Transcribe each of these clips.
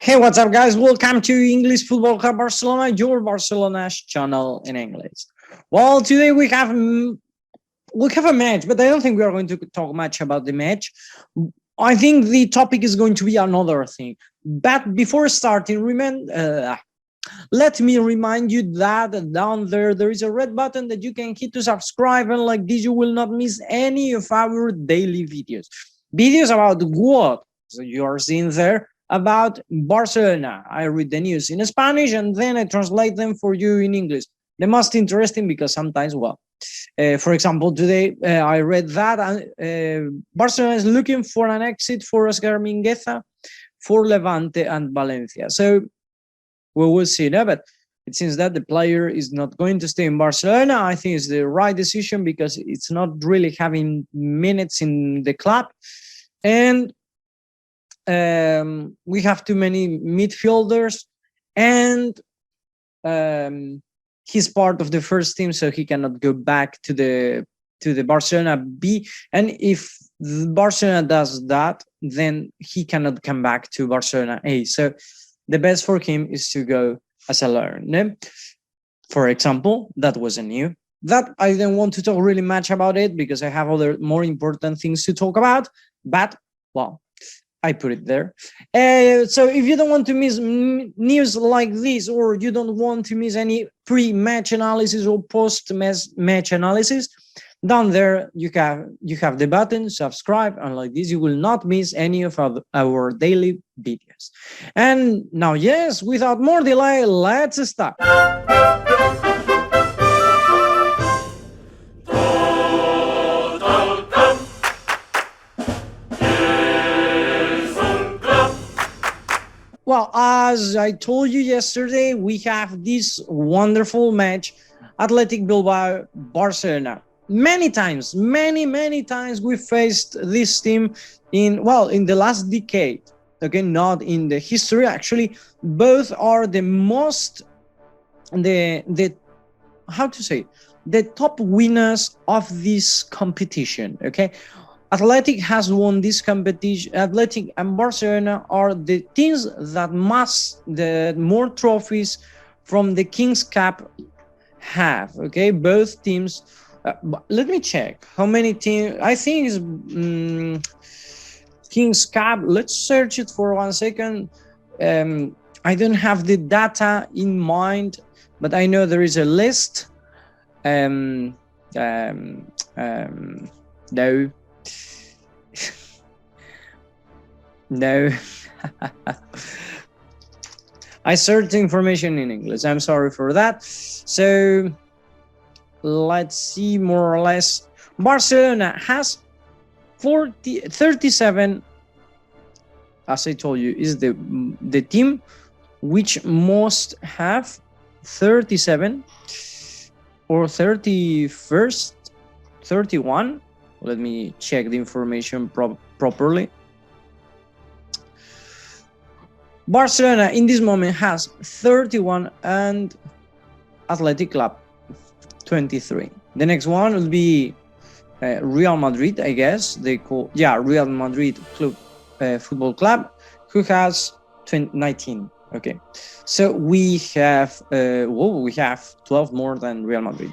Hey, what's up, guys? Welcome to English Football Club Barcelona, your Barcelona's channel in English. Well, today we have a match, but I don't think we are going to talk much about the match. I think the topic is going to be another thing. But before starting, let me remind you that down there is a red button that you can hit to subscribe, and like this, you will not miss any of our daily videos. Videos about what? So you are seeing there about Barcelona. I read the news in Spanish and then I translate them for you in English. The most interesting because sometimes, for example, today I read that Barcelona is looking for an exit for Oscar Mingueza for Levante and Valencia. So we will see, no? But it seems that the player is not going to stay in Barcelona. I think it's the right decision because it's not really having minutes in the club. And we have too many midfielders, and he's part of the first team, so he cannot go back to the Barcelona B. And if Barcelona does that, then he cannot come back to Barcelona A. So the best for him is to go as a loan. For example, that was a new. That I don't want to talk really much about it because I have other more important things to talk about. But well, I put it there. So if you don't want to miss news like this, or you don't want to miss any pre-match analysis or post-match analysis, down there you have the button subscribe, and like this you will not miss any of our daily videos. And now, yes, without more delay, let's start. Well, as I told you yesterday, we have this wonderful match, Athletic Bilbao, Barcelona. Many times we faced this team in the last decade. Okay, not in the history. Actually, both are the top winners of this competition. Okay. Athletic has won this competition. Athletic and Barcelona are the teams that the more trophies from the King's Cup have. Okay, both teams. Let me check how many teams. I think it's King's Cup. Let's search it for 1 second. I don't have the data in mind, but I know there is a list. No. I searched information in English. I'm sorry for that. So let's see, more or less. Barcelona has 37. As I told you, is the team which most have 37 or 31st, 31. Let me check the information properly. Barcelona in this moment has 31 and Athletic Club 23. The next one will be Real Madrid, I guess they call, Real Madrid Football Club, who has 19. Okay, so we have 12 more than Real Madrid.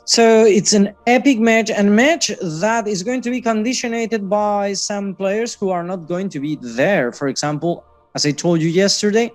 So it's an epic match, and match that is going to be conditioned by some players who are not going to be there. For example, as I told you yesterday,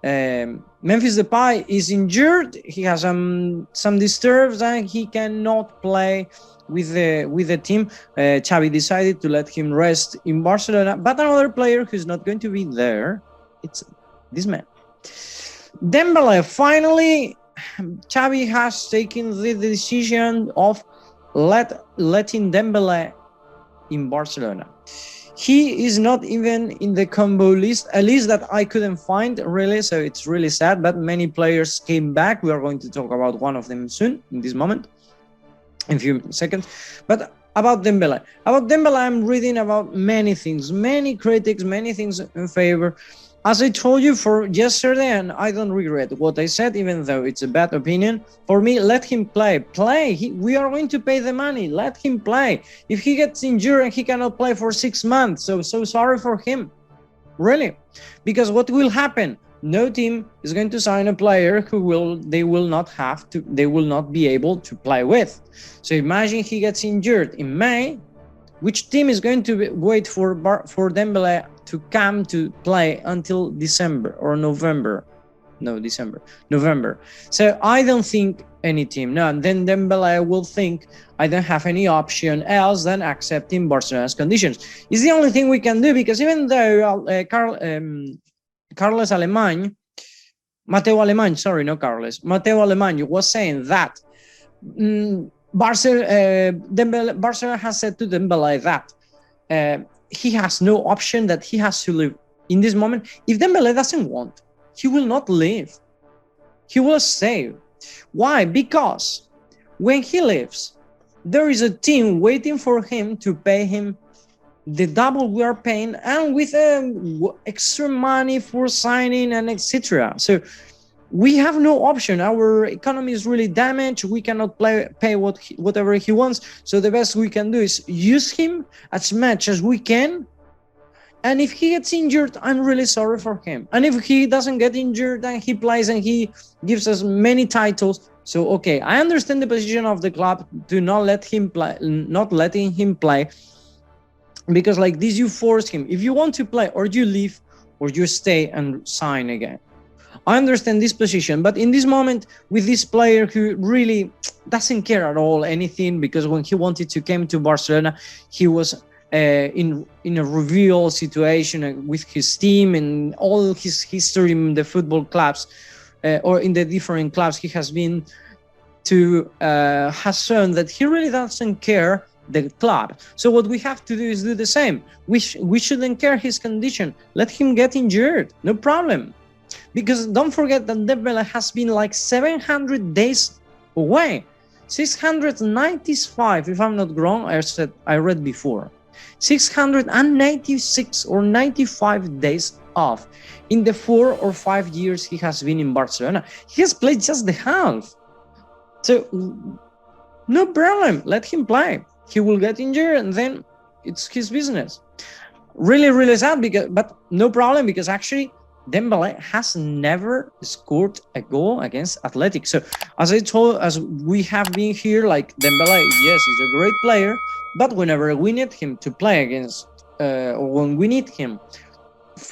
Memphis Depay is injured. He has some disturbs and he cannot play with the team. Xavi decided to let him rest in Barcelona. But another player who's not going to be there, it's this man, Dembele. Finally, Xavi has taken the decision of letting Dembele in Barcelona. He is not even in the combo list, a list that I couldn't find really, so it's really sad, but many players came back. We are going to talk about one of them soon, in this moment, in a few seconds. But about Dembele, I'm reading about many things, many critics, many things in favor. As I told you for yesterday, and I don't regret what I said, even though it's a bad opinion, for me, let him play. We are going to pay the money. Let him play. If he gets injured and he cannot play for 6 months, so sorry for him. Really, because what will happen? No team is going to sign a player who they will not be able to play with. So imagine he gets injured in May. Which team is going to wait for Dembele to come to play until December or November? No, December, November. So I don't think any team. No, and then Dembele will think I don't have any option else than accepting Barcelona's conditions. It's the only thing we can do, because even though Carles Alemany, Mateo Alemany, sorry, not Carles, Mateo Alemany was saying that Barcelona has said to Dembele that he has no option, that he has to leave in this moment. If Dembele doesn't want, he will not leave. He will stay. Why? Because when he leaves, there is a team waiting for him to pay him the double we are paying, and with extra money for signing and etc. So we have no option. Our economy is really damaged. We cannot pay whatever he wants. So the best we can do is use him as much as we can. And if he gets injured, I'm really sorry for him. And if he doesn't get injured and he plays and he gives us many titles, so okay, I understand the position of the club to not letting him play, because like this you force him. If you want to play, or you leave, or you stay and sign again. I understand this position, but in this moment, with this player who really doesn't care at all anything, because when he wanted to come to Barcelona, he was in a reveal situation with his team and all his history in the football clubs or in the different clubs he has been to, has shown that he really doesn't care the club. So what we have to do is do the same. We shouldn't care his condition. Let him get injured, no problem. Because don't forget that Dembele has been like 700 days away. 695, if I'm not wrong, I read before. 696 or 95 days off in the 4 or 5 years he has been in Barcelona. He has played just the half. So no problem, let him play. He will get injured and then it's his business. Really, really sad, but no problem, because actually Dembele has never scored a goal against Atheltic. So as we have been here, like Dembele, yes, he's a great player, but whenever we need him to play against, or when we need him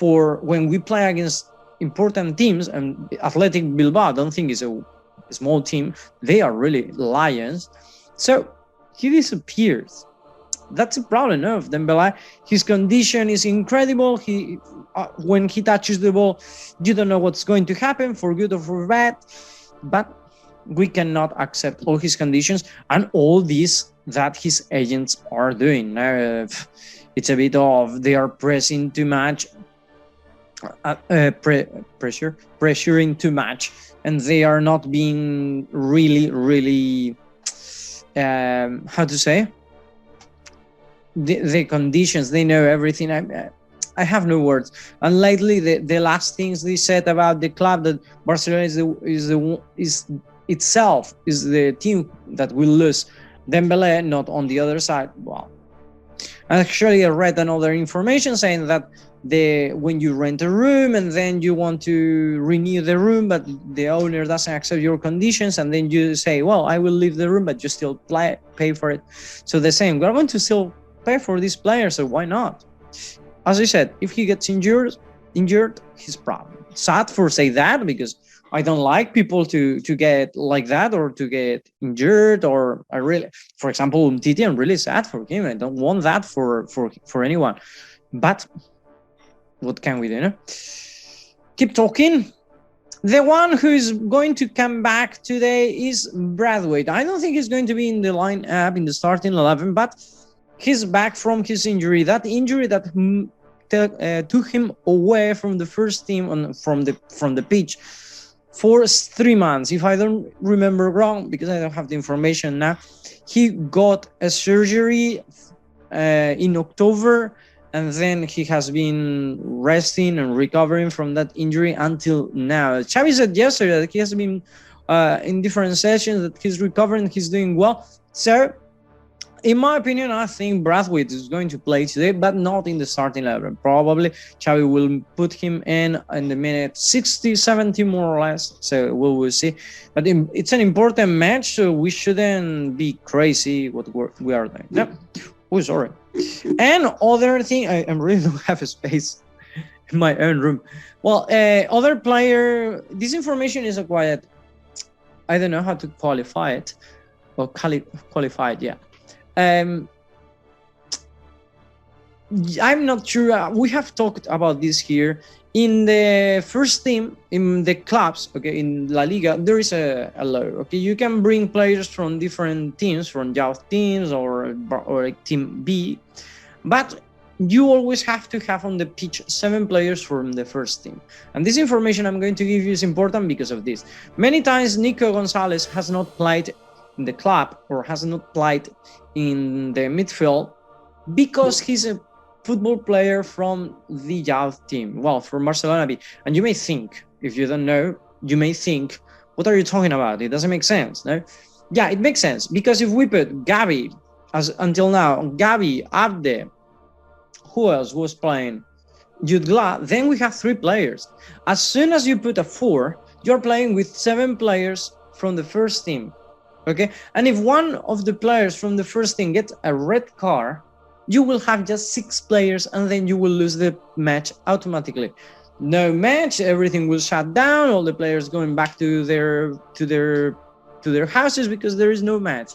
when we play against important teams, and Athletic Bilbao, I don't think is a small team, they are really lions. So he disappears. That's a problem of Dembele. His condition is incredible. When he touches the ball, you don't know what's going to happen, for good or for bad. But we cannot accept all his conditions and all this that his agents are doing. It's a bit of they are pressing too much, pressuring too much, and they are not being really, how to say? The conditions. They know everything. I have no words. And lately, the last things they said about the club, that Barcelona is itself the team that will lose. Dembele not on the other side. Wow. Actually, I read another information saying that when you rent a room and then you want to renew the room, but the owner doesn't accept your conditions, and then you say, well, I will leave the room, but you still pay for it. So the same, we're going to still pay for this player, so why not? As I said, if he gets injured, his problem. Sad for say that, because I don't like people to get like that or to get injured, or I really, for example, Umtiti, I'm really sad for him. I don't want that for anyone. But what can we do? No? Keep talking. The one who is going to come back today is Braithwaite. I don't think he's going to be in the lineup in the starting 11, but he's back from his injury. That injury that took him away from the first team from the pitch for 3 months, if I don't remember wrong, because I don't have the information now. He got a surgery in October, and then he has been resting and recovering from that injury until now. Xavi said yesterday that he has been in different sessions, that he's recovering, he's doing well. So in my opinion, I think Braithwaite is going to play today, but not in the starting 11. Probably Xavi will put him in the minute 60, 70 more or less. So we will see. But it's an important match, so we shouldn't be crazy what we are doing. No. Oh, sorry. And other thing, I really don't have a space in my own room. Well, other player, this information is quite, I don't know how to qualify it, or qualify it, yeah. I'm not sure. We have talked about this here. In the first team, in the clubs, okay, in La Liga, there is a law. Okay, you can bring players from different teams, from youth teams or team B, but you always have to have on the pitch 7 players from the first team. And this information I'm going to give you is important because of this. Many times Nico Gonzalez has not played in the club or has not played in the midfield because he's a football player from the youth team, well, from Barcelona B. And you may think, if you don't know, you may think, what are you talking about? It doesn't make sense, no? Yeah, it makes sense, because if we put Gavi, as until now, Gavi, Abde, who else was playing? Jutgla, then we have 3 players. As soon as you put a 4, you're playing with 7 players from the first team, okay? And if one of the players from the first team gets a red card, you will have just 6 players, and then you will lose the match automatically. No match, everything will shut down, all the players going back to their houses because there is no match.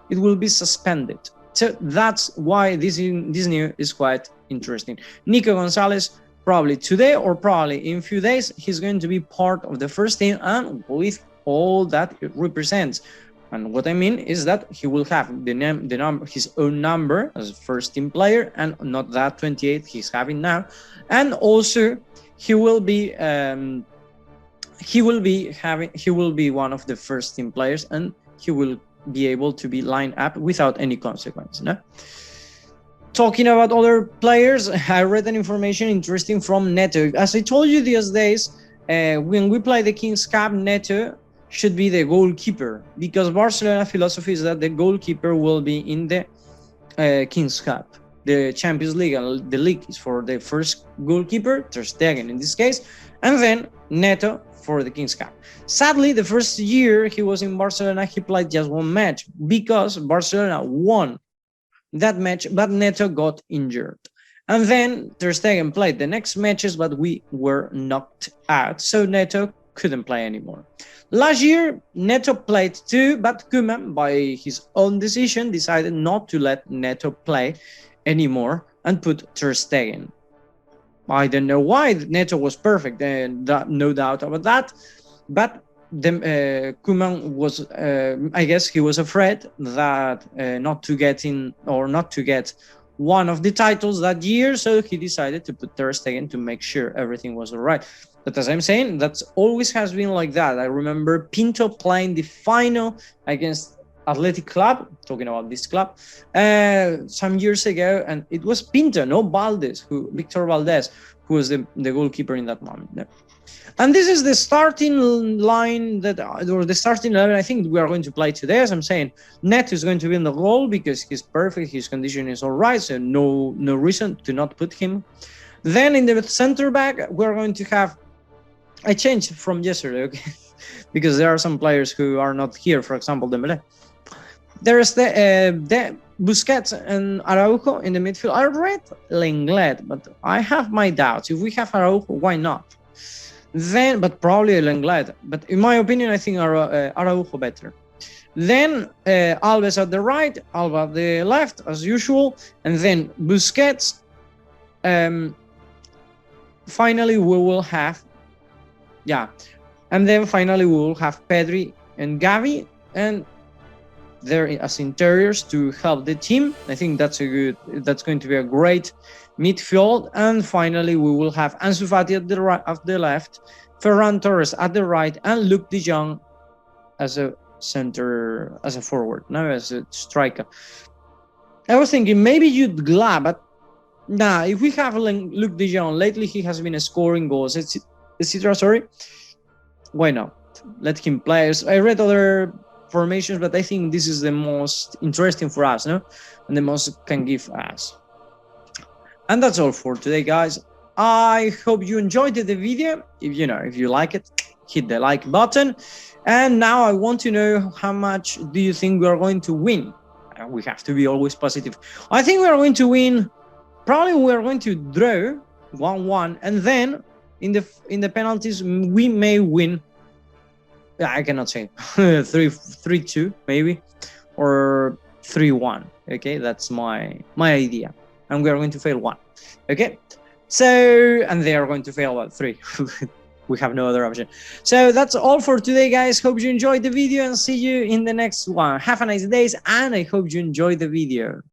It will be suspended. So that's why this new is quite interesting. Nico Gonzalez, probably today or probably in a few days, he's going to be part of the first team, and with all that it represents. And what I mean is that he will have his own number as a first team player, and not that 28 he's having now. And also he will be one of the first team players, and he will be able to be lined up without any consequence. No? Talking about other players, I read an information interesting from Neto. As I told you these days, when we play the King's Cup, Neto should be the goalkeeper, because Barcelona philosophy is that the goalkeeper will be in the King's Cup. The Champions League, the league is for the first goalkeeper, Ter Stegen in this case, and then Neto for the King's Cup. Sadly, the first year he was in Barcelona, he played just 1 match because Barcelona won that match, but Neto got injured. And then Ter Stegen played the next matches, but we were knocked out, so Neto couldn't play anymore. Last year, Neto played too, but Koeman, by his own decision, decided not to let Neto play anymore and put Ter Stegen. I don't know why. Neto was perfect, no doubt about that. But Koeman was, I guess, he was afraid that not to get one of the titles that year, so he decided to put Ter Stegen to make sure everything was all right. But as I'm saying, that's always has been like that. I remember Pinto playing the final against Athletic Club, talking about this club, some years ago, and it was Pinto, no Victor Valdez, who was the goalkeeper in that moment. No. And this is the starting line or the starting 11 I think we are going to play today. As I'm saying, Neto is going to be in the goal because he's perfect, his condition is all right, so no reason to not put him. Then in the center back, we're going to have a change from yesterday, okay? Because there are some players who are not here, for example, Dembele. There's the Busquets and Araujo in the midfield. I read Lenglet, but I have my doubts. If we have Araujo, why not? Then, but probably Lenglet. But in my opinion, I think Araujo better. Then Alba at the right, Alba at the left, as usual. And then Busquets. Finally, we will have... And then finally, we will have Pedri and Gavi. And there as interiors to help the team. I think that's going to be a great midfield. And finally, we will have Ansu Fati at the right, at the left, Ferran Torres at the right, and Luke De Jong as a forward, no, as a striker. I was thinking maybe you'd glad, but nah. If we have Luke De Jong, lately he has been scoring goals, etc. Why not? Let him play. I read other formations, but I think this is the most interesting for us, no? And the most can give us. And that's all for today, guys. I hope you enjoyed the video. If you like it, hit the like button. And now I want to know, how much do you think we are going to win? We have to be always positive. I think we are going to win. Probably we are going to draw 1-1, and then in the penalties we may win. I cannot say 3-2 maybe, or 3-1. Okay, that's my idea, and we are going to fail 1. Okay, so, and they are going to fail 3. We have no other option. So that's all for today, guys. Hope you enjoyed the video, and see you in the next one. Have a nice day, and I hope you enjoyed the video.